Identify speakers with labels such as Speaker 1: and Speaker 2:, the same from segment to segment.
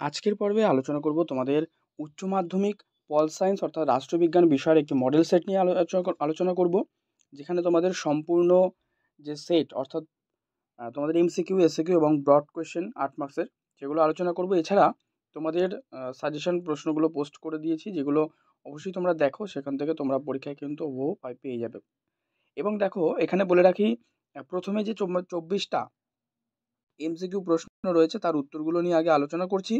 Speaker 1: আজকের পর্বে আলোচনা করব তোমাদের উচ্চ মাধ্যমিক পল সায়েন্স অর্থাৎ রাষ্ট্রবিজ্ঞান বিষয়ের একটি মডেল সেট নিয়ে আলোচনা করব, যেখানে তোমাদের সম্পূর্ণ যে সেট অর্থাৎ তোমাদের এমসিকিউ, এসিকিউ এবং ব্রড কোয়েশ্চেন 8 মার্কসের, সেগুলো আলোচনা করব। এছাড়া তোমাদের সাজেশন প্রশ্নগুলো পোস্ট করে দিয়েছি, যেগুলো অবশ্যই তোমরা দেখো, সেখান থেকে তোমরা পরীক্ষায় কিন্তু পেয়ে যাবে। এবং দেখো, এখানে বলে রাখি, প্রথমে যে 24টা এমসিকিউ প্রশ্ন রয়েছে তার উত্তরগুলো নিয়ে আগে আলোচনা করছি।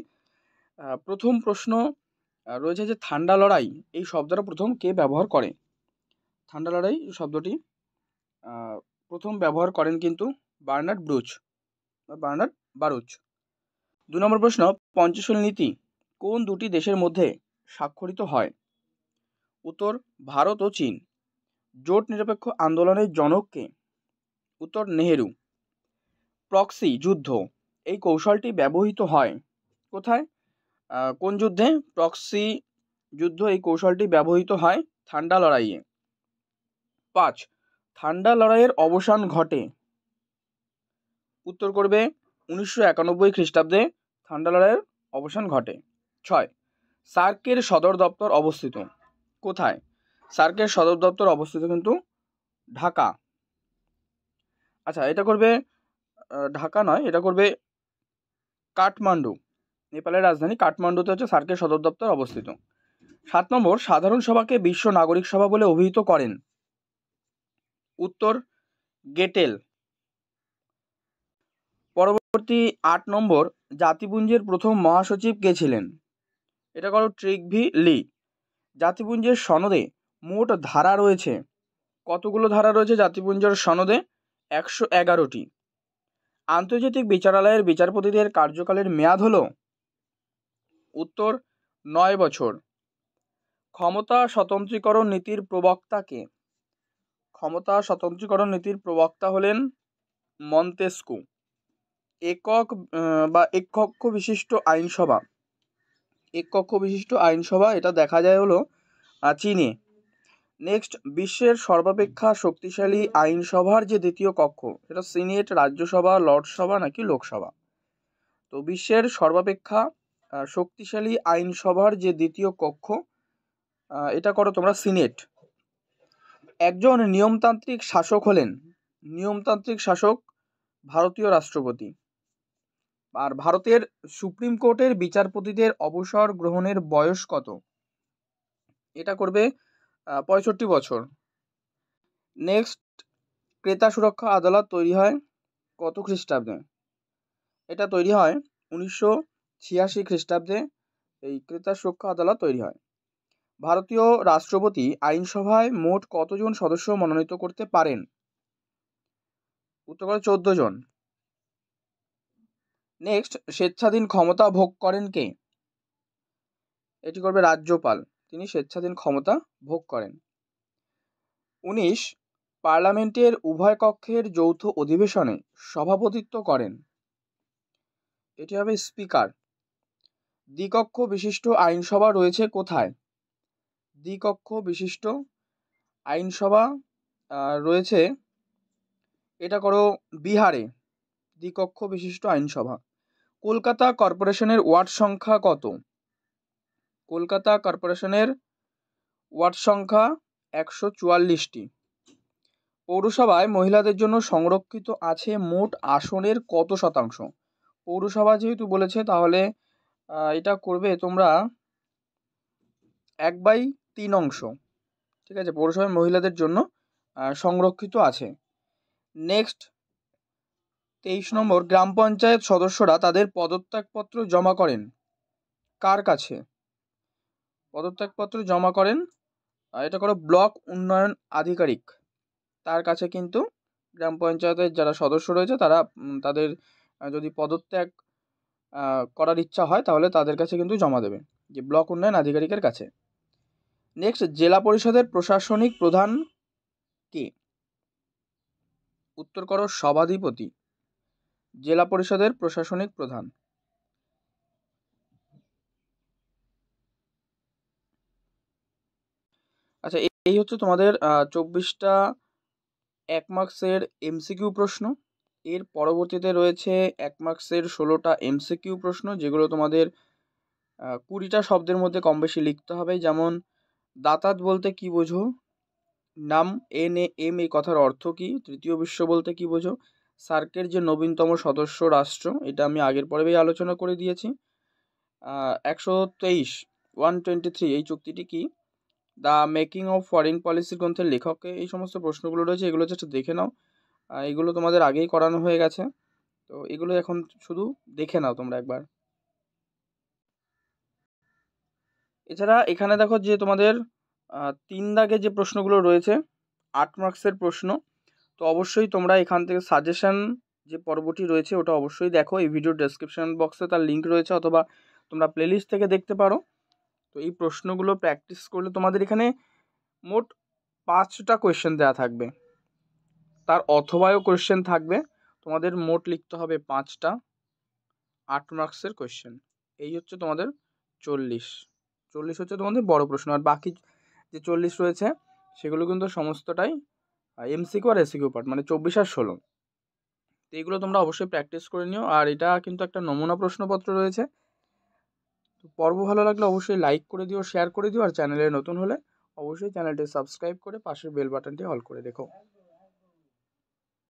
Speaker 1: প্রথম প্রশ্ন রয়েছে যে ঠান্ডা লড়াই এই শব্দটা প্রথম কে ব্যবহার করে? ঠান্ডা লড়াই শব্দটি প্রথম ব্যবহার করেন কিন্তু বার্নার্ড বারুচ। 2 নম্বর প্রশ্ন, পঞ্চশীল নীতি কোন দুটি দেশের মধ্যে স্বাক্ষরিত হয়? উত্তর, ভারত ও চীন। জোট নিরপেক্ষ আন্দোলনের জনক কে? উত্তর, নেহেরু। প্রক্সি যুদ্ধ এই কৌশলটি ব্যবহৃত হয় কোথায়? কোন যুদ্ধে প্রক্সি যুদ্ধ এই কৌশলটি ব্যবহৃত হয়? ঠান্ডা লড়াইয়ে। 5, ঠান্ডা লড়াইয়ের অবসান ঘটে? উত্তর করবে 1991 খ্রিস্টাব্দে ঠান্ডা লড়াইয়ের অবসান ঘটে। 6, সার্কের সদর দপ্তর অবস্থিত কোথায়? সার্কের সদর দপ্তর অবস্থিত কিন্তু ঢাকা। আচ্ছা, এটা করবে ঢাকা নয়, এটা করবে কাঠমান্ডু। নেপালের রাজধানী কাঠমান্ডুতে হচ্ছে সার্কের সদর দপ্তর অবস্থিত। 7 নম্বর, সাধারণ সভাকে বিশ্ব নাগরিক সভা বলে অভিহিত করেন? উত্তর, গেটেল। পরবর্তী 8 নম্বর, জাতিপুঞ্জের প্রথম মহাসচিব কে ছিলেন? এটা করো ট্রিগভি লি। জাতিপুঞ্জের সনদে মোট ধারা রয়েছে কতগুলো? ধারা রয়েছে জাতিপুঞ্জের সনদে 111টি। আন্তর্জাতিক বিচারালয়ের বিচারপতিদের কার্যকালের মেয়াদ হলো? উত্তর, 9 বছর। ক্ষমতা স্বতন্ত্রীকরণ নীতির প্রবক্তা কে? ক্ষমতা স্বতন্ত্রীকরণ নীতির প্রবক্তা হলেন মন্তেস্কু। এককক্ষ বিশিষ্ট আইনসভা এটা দেখা যায় হলো চীনে। নেক্সট, বিশ্বের সর্বাপেক্ষা শক্তিশালী আইনসভার যে দ্বিতীয় কক্ষ, এটা সিনেট, রাজ্যসভা, লর্ডসভা নাকি লোকসভা? তো বিশ্বের সর্বাপেক্ষা শক্তিশালী আইনসভার যে দ্বিতীয় কক্ষ, এটা করো তোমরা সিনেট। একজন নিয়মতান্ত্রিক শাসক হলেন? নিয়মতান্ত্রিক শাসক ভারতীয় রাষ্ট্রপতি। আর ভারতের সুপ্রিম কোর্টের বিচারপতিদের অবসর গ্রহণের বয়স কত? এটা করবে 65 বছর। নেক্সট, ক্রেতা সুরক্ষা আদালত তৈরি হয় কত খ্রিস্টাব্দে? এটা তৈরি হয় 1986 খ্রিস্টাব্দে। এই ক্রেতা সুরক্ষা আদালত তৈরি হয়। ভারতীয় রাষ্ট্রপতি আইনসভায় মোট কতজন সদস্য মনোনীত করতে পারেন? উত্তর করে 14 জন। নেক্সট, স্বেচ্ছাধীন ক্ষমতা ভোগ করেন কে? এটি করবে রাজ্যপাল, তিনি স্বেচ্ছাধীন ক্ষমতা ভোগ করেন। 19, পার্লামেন্টের উভয় কক্ষের যৌথ অধিবেশনে সভাপতিত্ব করেন? এটি হবে স্পিকার। দ্বিকক্ষ বিশিষ্ট আইনসভা রয়েছে কোথায়? দ্বিকক্ষ বিশিষ্ট আইনসভা রয়েছে, এটা করো বিহারে, দ্বিকক্ষ বিশিষ্ট আইনসভা। কলকাতা কর্পোরেশনের ওয়ার্ড সংখ্যা কত? কলকাতা কর্পোরেশনের ওয়ার্ড সংখ্যা 144টি। পৌরসভায় মহিলাদের জন্য সংরক্ষিত আছে মোট আসনের কত শতাংশ? পৌরসভা যেহেতু বলেছে, তাহলে এটা করবে তোমরা 1/3। ঠিক আছে, পৌরসভায় মহিলাদের জন্য সংরক্ষিত আছে। নেক্সট, 23 নম্বর, গ্রাম পঞ্চায়েত সদস্যরা তাদের পদত্যাগপত্র জমা করেন কার কাছে? পদত্যাগপত্র জমা করেন, এটা করো ব্লক উন্নয়ন আধিকারিক, তার কাছে কিন্তু গ্রাম পঞ্চায়েতের যারা সদস্য রয়েছে তারা তাদের যদি পদত্যাগ করার ইচ্ছা হয় তাহলে তাদের কাছে কিন্তু জমা দেবে, যে ব্লক উন্নয়ন আধিকারিকের কাছে। নেক্সট, জেলা পরিষদের প্রশাসনিক প্রধান কে? উত্তর করো সভাধিপতি, জেলা পরিষদের প্রশাসনিক প্রধান। আচ্ছা, এই হচ্ছে তোমাদের 24টা 1 মার্কসের এমসিকিউ প্রশ্ন। এর পরবর্তীতে রয়েছে 1 মার্কসের 16টা এমসিকিউ প্রশ্ন, যেগুলো তোমাদের 20টা শব্দের মধ্যে কম বেশি লিখতে হবে। যেমন দাতাত বলতে কি বোঝো, নাম এম এই কথার অর্থ কি, তৃতীয় বিশ্ব বলতে কি বোঝো, সার্কের যে নবীনতম সদস্য রাষ্ট্র, এটা আমি আগের পর্বেই আলোচনা করে দিয়েছি। 123 123 এই চুক্তিটি কি, the making of foreign policy গ্রন্থের লেখককে, এই সমস্ত প্রশ্নগুলো রয়েছে, এগুলো জাস্ট দেখে নাও। এগুলো তোমাদের আগেই করানো হয়ে গেছে, তো এগুলো এখন শুধু দেখে নাও তোমরা একবার। এছাড়া এখানে দেখো যে তোমাদের 3 দাগে যে প্রশ্নগুলো রয়েছে 8 মার্কসের প্রশ্ন, তো অবশ্যই তোমরা এখান থেকে সাজেশন যে পর্বটি রয়েছে ওটা অবশ্যই দেখো, এই ভিডিওর ডেসক্রিপশন বক্সে তার লিঙ্ক রয়েছে, অথবা তোমরা প্লেলিস্ট থেকে দেখতে পারো। তো এই প্রশ্নগুলো প্র্যাকটিস করলে তোমাদের এখানে মোট 5টা কোয়েশ্চেন দেওয়া থাকবে, তার অথবায়ও কোয়েশ্চেন থাকবে, তোমাদের মোট লিখতে হবে 5টা 8 মার্কসের কোয়েশ্চেন। এই হচ্ছে তোমাদের 40 হচ্ছে তোমাদের বড় প্রশ্ন, আর বাকি যে 40 রয়েছে সেগুলো কিন্তু সমস্তটাই এমসিকিউ আর এসিকিউ পার্ট, মানে 24 আর 16। তো এইগুলো তোমরা অবশ্যই প্র্যাকটিস করে নিও, আর এটা কিন্তু একটা নমুনা প্রশ্নপত্র রয়েছে। তো পর্ব ভালো লাগলে অবশ্যই লাইক করে দিও, শেয়ার করে দিও, আর চ্যানেলে নতুন হলে অবশ্যই চ্যানেলটি সাবস্ক্রাইব করে পাশের বেল বাটনটি অল করে রেখো।